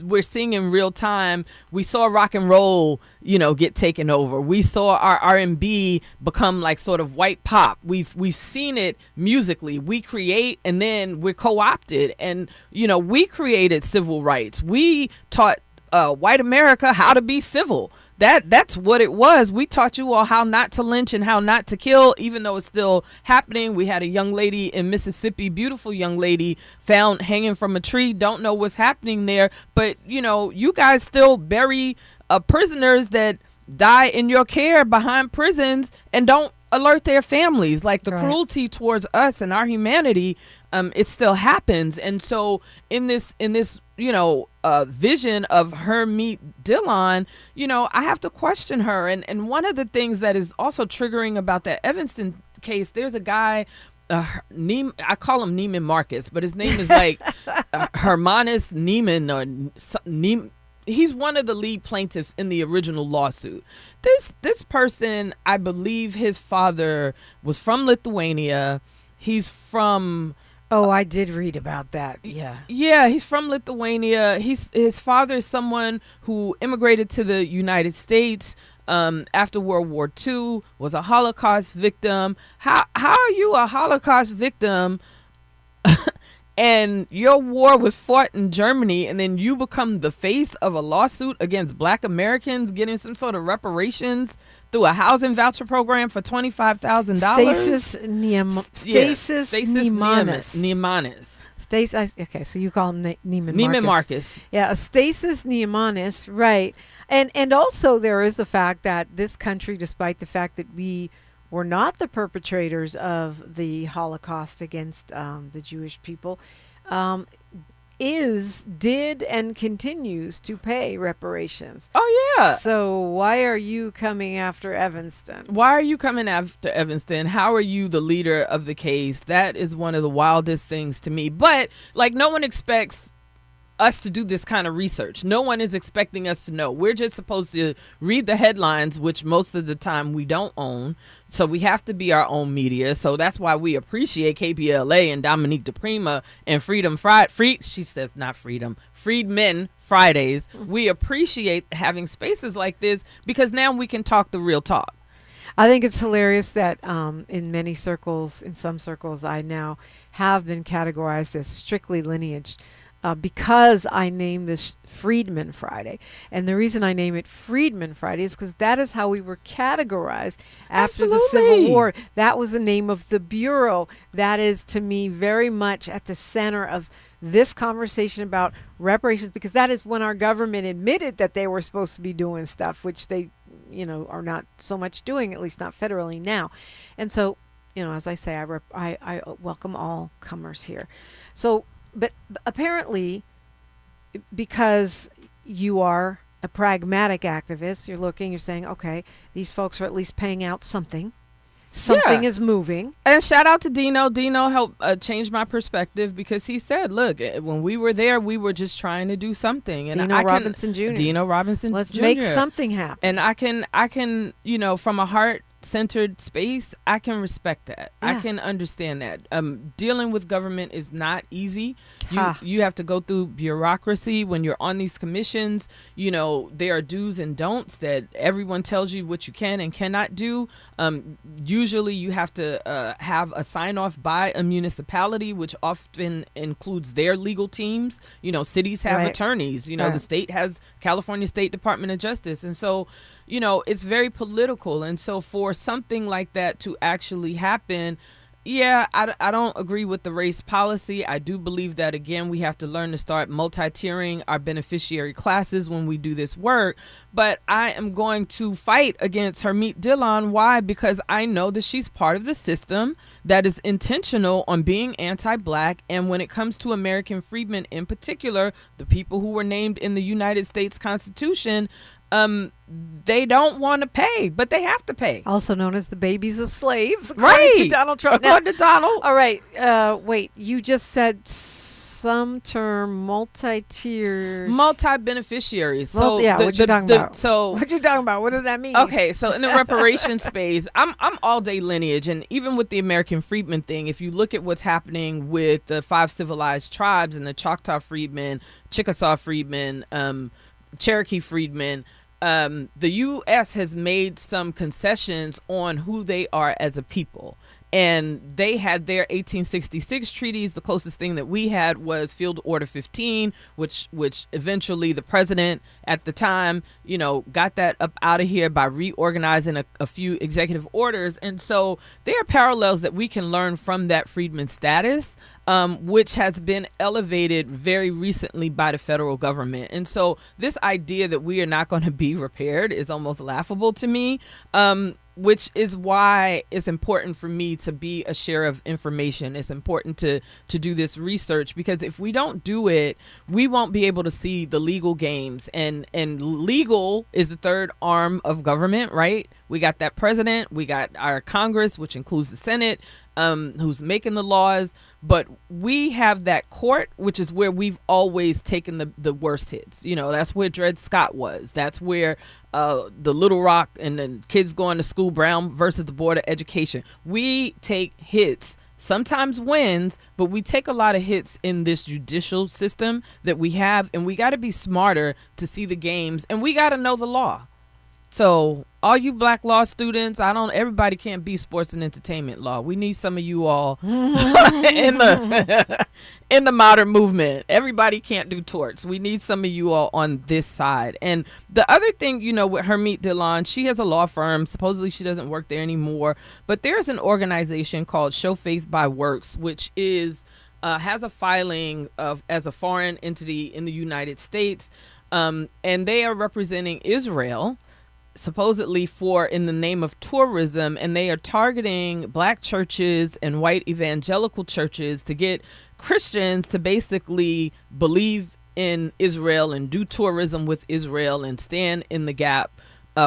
We're seeing in real time. We saw rock and roll, get taken over. We saw our R&B become like sort of white pop. We've seen it musically. We create, and then we're co-opted, and we created civil rights. We taught white America how to be civil. That's what it was. We taught you all how not to lynch and how not to kill, even though it's still happening. We had a young lady in Mississippi, beautiful young lady, found hanging from a tree. Don't know what's happening there, but you guys still bury prisoners that die in your care behind prisons and don't alert their families. Like the cruelty towards us and our humanity, it still happens. And so in this vision of Harmeet Dhillon, I have to question her. And one of the things that is also triggering about that Evanston case, there's a guy, I call him Neiman Marcus, but his name is like Hermanus Neiman or he's one of the lead plaintiffs in the original lawsuit. This person, I believe his father was from Lithuania. He's from... Oh, I did read about that. Yeah. Yeah, he's from Lithuania. His father is someone who immigrated to the United States after World War II, was a Holocaust victim. How are you a Holocaust victim and your war was fought in Germany, and then you become the face of a lawsuit against Black Americans getting some sort of reparations through a housing voucher program for $25,000? Stasis Neimanis. Okay, so you call him Neiman Marcus. Yeah, a stasis Neimanis, right. And also there is the fact that this country, despite the fact that we were not the perpetrators of the Holocaust against the Jewish people, did and continues to pay reparations. Oh, yeah. So why are you coming after Evanston? Why are you coming after Evanston? How are you the leader of the case? That is one of the wildest things to me. But, no one expects us to do this kind of research. No one is expecting us to know. We're just supposed to read the headlines, which most of the time we don't own. So we have to be our own media. So that's why we appreciate KBLA and Dominique DePrima and Freedmen Fridays. We appreciate having spaces like this because now we can talk the real talk. I think it's hilarious that in some circles, I now have been categorized as strictly lineage. Because I named this Freedmen Friday. And the reason I name it Freedmen Friday is because that is how we were categorized after the Civil War. That was the name of the Bureau. That is, to me, very much at the center of this conversation about reparations, because that is when our government admitted that they were supposed to be doing stuff, which they, are not so much doing, at least not federally now. And so, as I say, I welcome all comers here. So, but apparently, because you are a pragmatic activist, you're saying, okay, these folks are at least paying out something. Something is moving. And shout out to Dino. Dino helped change my perspective because he said, look, when we were there, we were just trying to do something. And Dino Robinson Jr. Let's make something happen. And I can, from a heart-centered space, I can respect that. Yeah. I can understand that. Dealing with government is not easy. You have to go through bureaucracy when you're on these commissions. There are do's and don'ts that everyone tells you what you can and cannot do. Usually you have to have a sign-off by a municipality, which often includes their legal teams. Cities have attorneys. The state has California State Department of Justice. And so, it's very political. And so for something like that to actually happen, I don't agree with the race policy. I do believe that, again, we have to learn to start multi-tiering our beneficiary classes when we do this work. But I am going to fight against Harmeet Dhillon. Why? Because I know that she's part of the system that is intentional on being anti-Black. And when it comes to American freedmen in particular, the people who were named in the United States Constitution, they don't want to pay, but they have to pay. Also known as the babies of slaves, according to Donald Trump. According to Donald. All right. Wait, you just said some term multi-tier. Multi-beneficiaries. What you talking about? What you talking about? What does that mean? Okay, so in the reparations space, I'm all day lineage. And even with the American freedmen thing, if you look at what's happening with the 5 civilized tribes and the Choctaw freedmen, Chickasaw freedmen, Cherokee freedmen, the U.S. has made some concessions on who they are as a people. And they had their 1866 treaties. The closest thing that we had was Field Order 15, which eventually the president at the time, got that up out of here by reorganizing a few executive orders. And so there are parallels that we can learn from that freedman status, which has been elevated very recently by the federal government. And so this idea that we are not going to be repaired is almost laughable to me. Which is why it's important for me to be a share of information. It's important to do this research, because if we don't do it, we won't be able to see the legal games. And legal is the third arm of government, right? We got that president, we got our Congress, which includes the Senate, who's making the laws. But we have that court, which is where we've always taken the worst hits. That's where Dred Scott was. That's where the Little Rock and then kids going to school, Brown versus the Board of Education. We take hits, sometimes wins, but we take a lot of hits in this judicial system that we have. And we got to be smarter to see the games, and we got to know the law. So all you black law students, everybody can't be sports and entertainment law. We need some of you all in the modern movement. Everybody can't do torts. We need some of you all on this side. And the other thing, with Harmeet Dhillon, she has a law firm. Supposedly she doesn't work there anymore. But there's an organization called Show Faith by Works, which is has a filing as a foreign entity in the United States. And they are representing Israel, supposedly in the name of tourism, and they are targeting black churches and white evangelical churches to get Christians to basically believe in Israel and do tourism with Israel and stand in the gap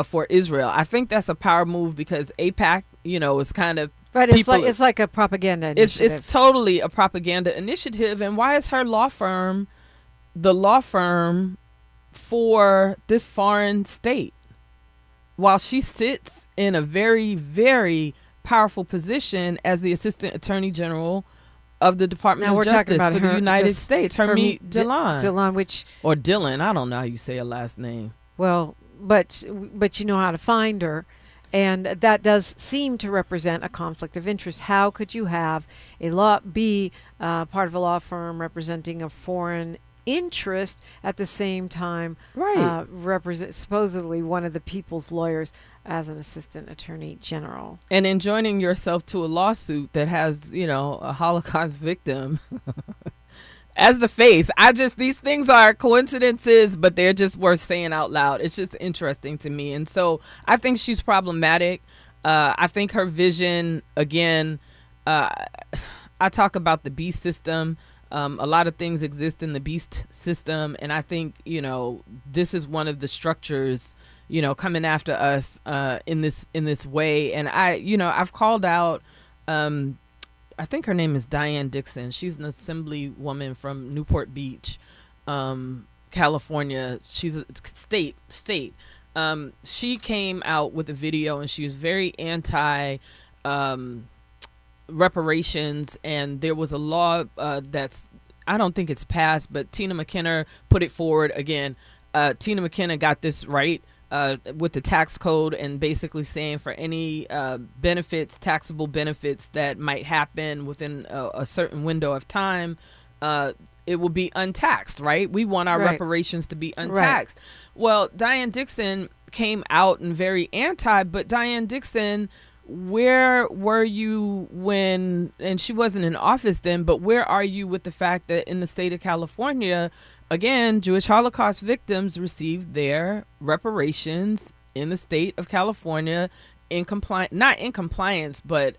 for Israel. I think that's a power move, because AIPAC, is kind of, but it's like a propaganda initiative. It's totally a propaganda initiative. And why is her law firm the law firm for this foreign state, while she sits in a very, very powerful position as the Assistant Attorney General of the Department of Justice for the United States, Harmeet Dhillon. Or Dhillon, I don't know how you say her last name. Well, but you know how to find her, and that does seem to represent a conflict of interest. How could you have be part of a law firm representing a foreign interest at the same time, represent supposedly one of the people's lawyers as an assistant attorney general, and enjoining yourself to a lawsuit that has a Holocaust victim as the face? These things are coincidences, but they're just worth saying out loud. It's just interesting to me. And so I think she's problematic. I think her vision, again, I talk about the beast system. A lot of things exist in the beast system, and I think this is one of the structures coming after us in this way. And I've called out, I think her name is Diane Dixon. She's an assemblywoman from Newport Beach, California. She's a state. She came out with a video, and she was very anti reparations, and there was a law that's, I don't think it's passed, but Tina McKenna put it forward again. Tina McKenna got this right with the tax code, and basically saying for any benefits, taxable benefits that might happen within a certain window of time, it will be untaxed, right? We want our reparations to be untaxed. Well, Diane Dixon came out and very anti, but Diane Dixon, where were you when, and she wasn't in office then, but where are you with the fact that in the state of California, again, Jewish Holocaust victims received their reparations in the state of California not in compliance, but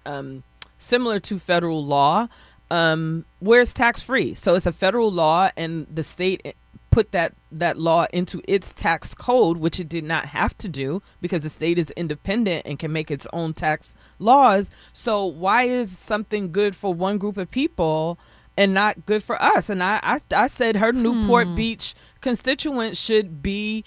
similar to federal law, where it's tax-free. So it's a federal law, and the state put that law into its tax code, which it did not have to do because the state is independent and can make its own tax laws. So why is something good for one group of people and not good for us? And I said her Newport Beach constituents should be,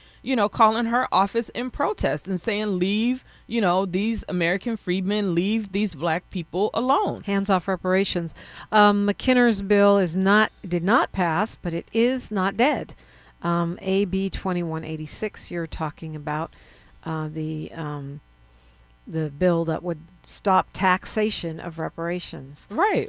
calling her office in protest and saying, leave, these American freedmen, leave these black people alone. Hands off reparations. McKinner's bill did not pass, but it is not dead. AB 2186, you're talking about the the bill that would stop taxation of reparations. Right.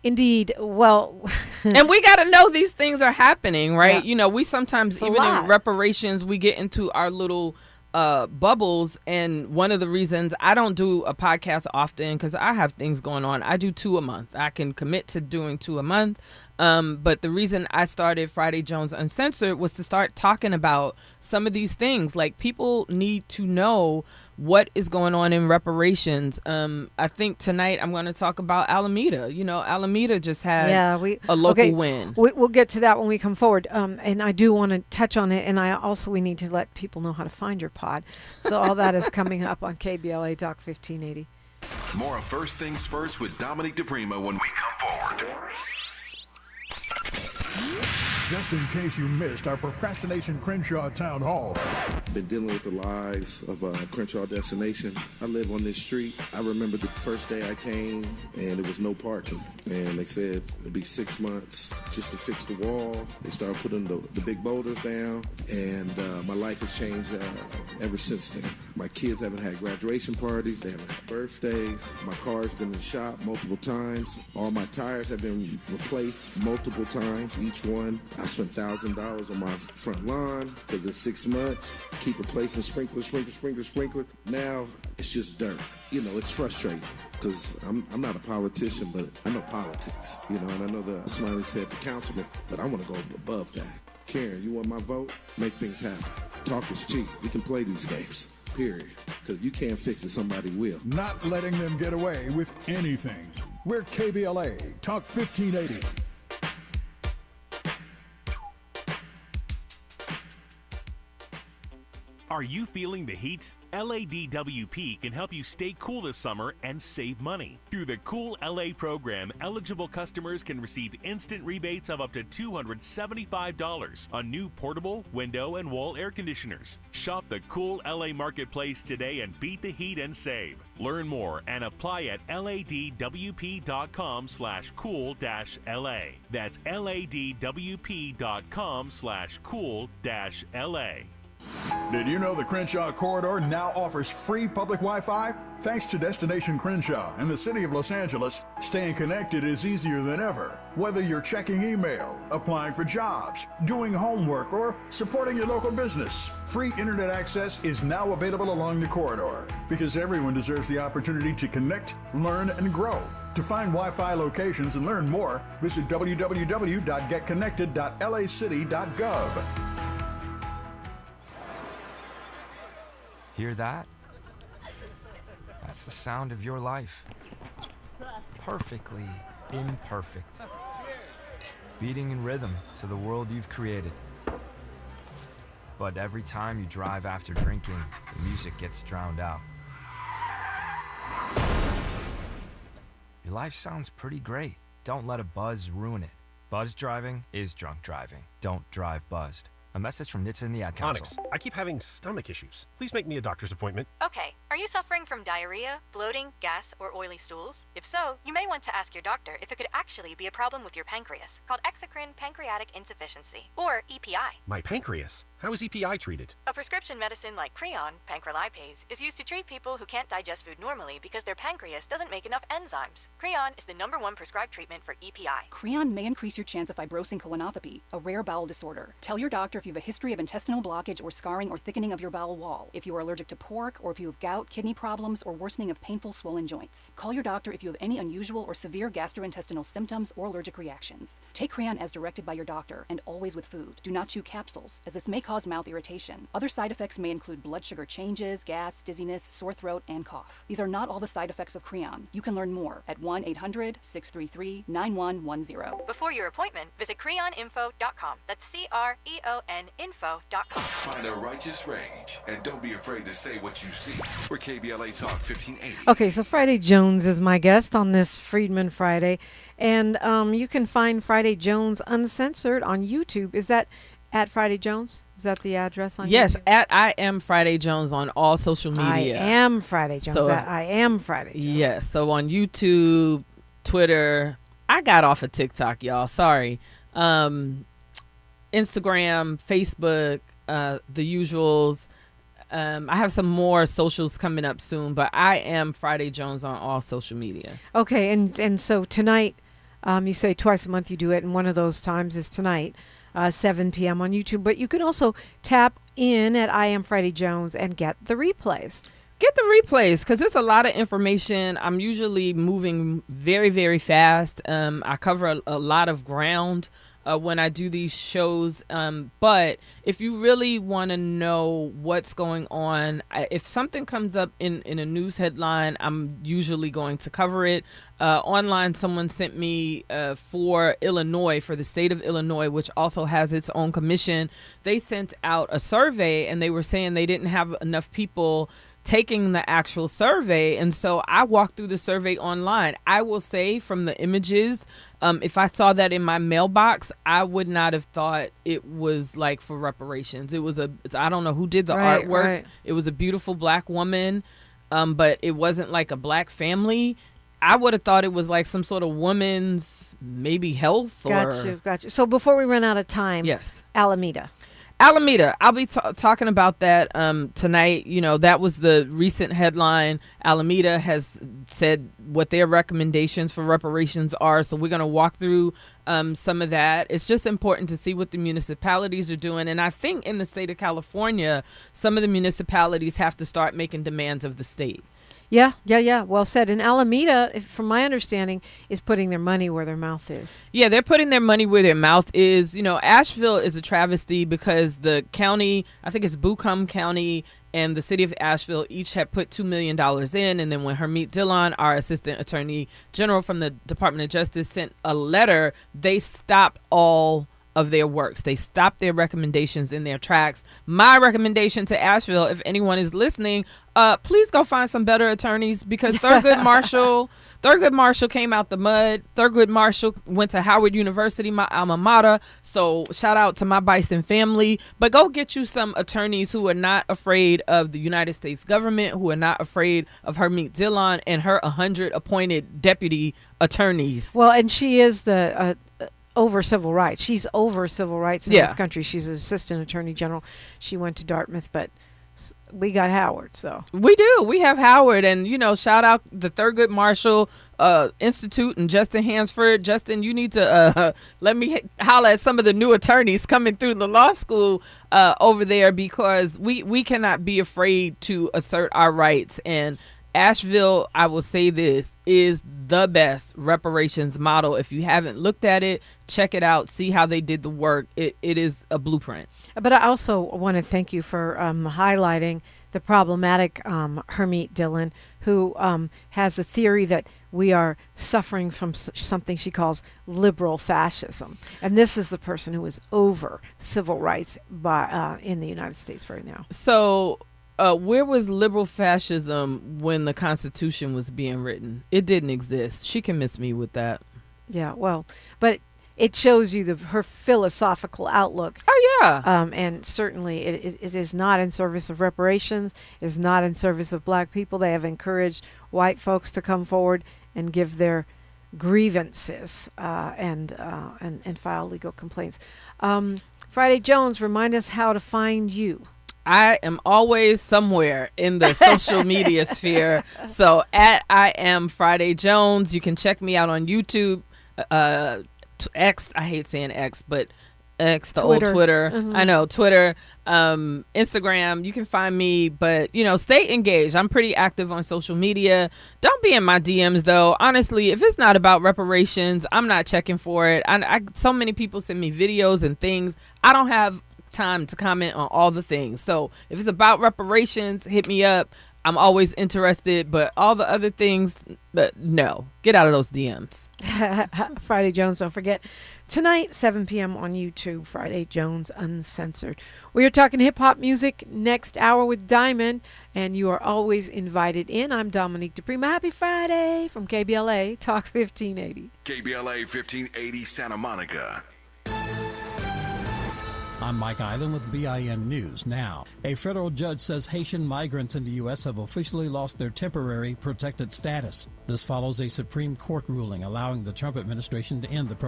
Indeed. Well, and we got to know these things are happening, right? Yeah. You know, we sometimes, It's a even lot. in reparations, we get into our little bubbles. And one of the reasons I don't do a podcast often, because I have things going on, I do 2 a month. I can commit to doing 2 a month. But the reason I started Friday Jones Uncensored was to start talking about some of these things. Like, people need to know what is going on in reparations. I think tonight I'm going to talk about Alameda. You know, Alameda just had a local win. We'll get to that when we come forward. And I do want to touch on it. And we need to let people know how to find your pod. So all that is coming up on KBLA Talk 1580. More of First Things First with Dominique DePrima when we come forward. Just in case you missed our Procrastination Crenshaw Town Hall. Been dealing with the lies of Crenshaw Destination. I live on this street. I remember the first day I came and there was no parking. And they said it'd be 6 months just to fix the wall. They started putting the big boulders down, and my life has changed ever since then. My kids haven't had graduation parties. They haven't had birthdays. My car's been in the shop multiple times. All my tires have been replaced multiple times, each one. I spent $1,000 on my front lawn because in 6 months, keep replacing sprinkler. Now it's just dirt. You know, it's frustrating because I'm not a politician, but I know politics. You know, and I know the Smiley said the councilman, but I want to go above that. Karen, you want my vote? Make things happen. Talk is cheap. We can play these games. Period. Because you can't fix it, somebody will. Not letting them get away with anything. We're KBLA Talk 1580. Are you feeling the heat? LADWP can help you stay cool this summer and save money. Through the Cool LA program, eligible customers can receive instant rebates of up to $275 on new portable, window, and wall air conditioners. Shop the Cool LA Marketplace today and beat the heat and save. Learn more and apply at ladwp.com/cool-LA. That's ladwp.com/cool-LA. Did you know the Crenshaw Corridor now offers free public Wi-Fi? Thanks to Destination Crenshaw and the City of Los Angeles, staying connected is easier than ever. Whether you're checking email, applying for jobs, doing homework, or supporting your local business, free internet access is now available along the corridor because everyone deserves the opportunity to connect, learn, and grow. To find Wi-Fi locations and learn more, visit www.getconnected.lacity.gov. Hear that? That's the sound of your life. Perfectly imperfect. Beating in rhythm to the world you've created. But every time you drive after drinking, the music gets drowned out. Your life sounds pretty great. Don't let a buzz ruin it. Buzz driving is drunk driving. Don't drive buzzed. A message from NHTSA and the Ad Council. Onyx, I keep having stomach issues. Please make me a doctor's appointment. Okay, are you suffering from diarrhea, bloating, gas, or oily stools? If so, you may want to ask your doctor if it could actually be a problem with your pancreas, called exocrine pancreatic insufficiency, or EPI. My pancreas? How is EPI treated? A prescription medicine like Creon, pancrelipase, is used to treat people who can't digest food normally because their pancreas doesn't make enough enzymes. Creon is the #1 prescribed treatment for EPI. Creon may increase your chance of fibrosing colonopathy, a rare bowel disorder. Tell your doctor if you have a history of intestinal blockage or scarring or thickening of your bowel wall, if you are allergic to pork, or if you have gout, kidney problems, or worsening of painful swollen joints. Call your doctor if you have any unusual or severe gastrointestinal symptoms or allergic reactions. Take Creon as directed by your doctor and always with food. Do not chew capsules, as this may cause mouth irritation. Other side effects may include blood sugar changes, gas, dizziness, sore throat, and cough. These are not all the side effects of Creon. You can learn more at 1-800-633-9110. Before your appointment, visit creoninfo.com. That's CREON info.com. Find a righteous rage and don't be afraid to say what you see. We're KBLA Talk 1580. Okay, so Friday Jones is my guest on this Freedmen Friday. And you can find Friday Jones Uncensored on YouTube. Is that at Friday Jones? Is that the address on YouTube? Yes, at I Am Friday Jones on all social media. I Am Friday Jones. So I Am Friday Jones. Yes, so on YouTube, Twitter. I got off of TikTok, y'all. Sorry. Instagram, Facebook, the usuals. I have some more socials coming up soon, but I am Friday Jones on all social media. Okay, and so tonight, you say twice a month you do it, and one of those times is tonight, 7 p.m. on YouTube. But you can also tap in at I Am Friday Jones and get the replays. Get the replays because it's a lot of information. I'm usually moving very, very fast. I cover a lot of ground when I do these shows. But if you really want to know what's going on, if something comes up in a news headline, I'm usually going to cover it. Online, someone sent me for Illinois, for the state of Illinois, which also has its own commission. They sent out a survey and they were saying they didn't have enough people taking the actual survey. And so I walked through the survey online. I will say from the images, if I saw that in my mailbox, I would not have thought it was like for reparations. I don't know who did the artwork. Right. It was a beautiful black woman, but it wasn't like a black family. I would have thought it was like some sort of woman's maybe health. Gotcha. So before we run out of time, yes, Alameda, I'll be talking about that tonight. You know, that was the recent headline. Alameda has said what their recommendations for reparations are. So we're going to walk through some of that. It's just important to see what the municipalities are doing. And I think in the state of California, some of the municipalities have to start making demands of the state. Yeah. Well said. And Alameda, from my understanding, is putting their money where their mouth is. Yeah, they're putting their money where their mouth is. You know, Asheville is a travesty because the county, I think it's Buncombe County, and the city of Asheville each had put $2 million in. And then when Harmeet Dhillon, our assistant attorney general from the Department of Justice, sent a letter, they stopped all of their works. They stopped their recommendations in their tracks. My recommendation to Asheville, if anyone is listening, please go find some better attorneys because Thurgood Marshall came out the mud. Thurgood Marshall went to Howard University, my alma mater. So shout out to my Bison family. But go get you some attorneys who are not afraid of the United States government, who are not afraid of Harmeet Dhillon and her 100 appointed deputy attorneys. Well, and she is the over civil rights. She's over civil rights in this country. She's an assistant attorney general. She went to Dartmouth, but we got Howard, so. We do. We have Howard, and, you know, shout out the Thurgood Marshall Institute and Justin Hansford. Justin, you need to let me holler at some of the new attorneys coming through the law school over there because we cannot be afraid to assert our rights. And Asheville, I will say this, is the best reparations model. If you haven't looked at it, check it out. See how they did the work. It is a blueprint. But I also want to thank you for highlighting the problematic Harmeet Dhillon, who has a theory that we are suffering from something she calls liberal fascism. And this is the person who is over civil rights in the United States right now. So where was liberal fascism when the Constitution was being written? It didn't exist. She can miss me with that. Yeah, well, but it shows you her philosophical outlook. Oh, yeah. And certainly it is not in service of reparations. It is not in service of black people. They have encouraged white folks to come forward and give their grievances and file legal complaints. Friday Jones, remind us how to find you. I am always somewhere in the social media sphere. So at I Am Friday Jones, you can check me out on YouTube, X. I hate saying X, but X, the Twitter. Old Twitter. Mm-hmm. I know, Twitter, Instagram. You can find me, but, you know, stay engaged. I'm pretty active on social media. Don't be in my DMs, though. Honestly, if it's not about reparations, I'm not checking for it. So many people send me videos and things. I don't have time to comment on all the things. So if it's about reparations, hit me up. I'm always interested, but all the other things, no. Get out of those DMs. Friday Jones, don't forget. Tonight, 7 p.m. on YouTube, Friday Jones Uncensored. We are talking hip-hop music next hour with Diamond, and you are always invited in. I'm Dominique DePrima. Happy Friday from KBLA Talk 1580. KBLA 1580 Santa Monica. I'm Mike Island with BIN News Now. A federal judge says Haitian migrants in the U.S. have officially lost their temporary protected status. This follows a Supreme Court ruling allowing the Trump administration to end the program.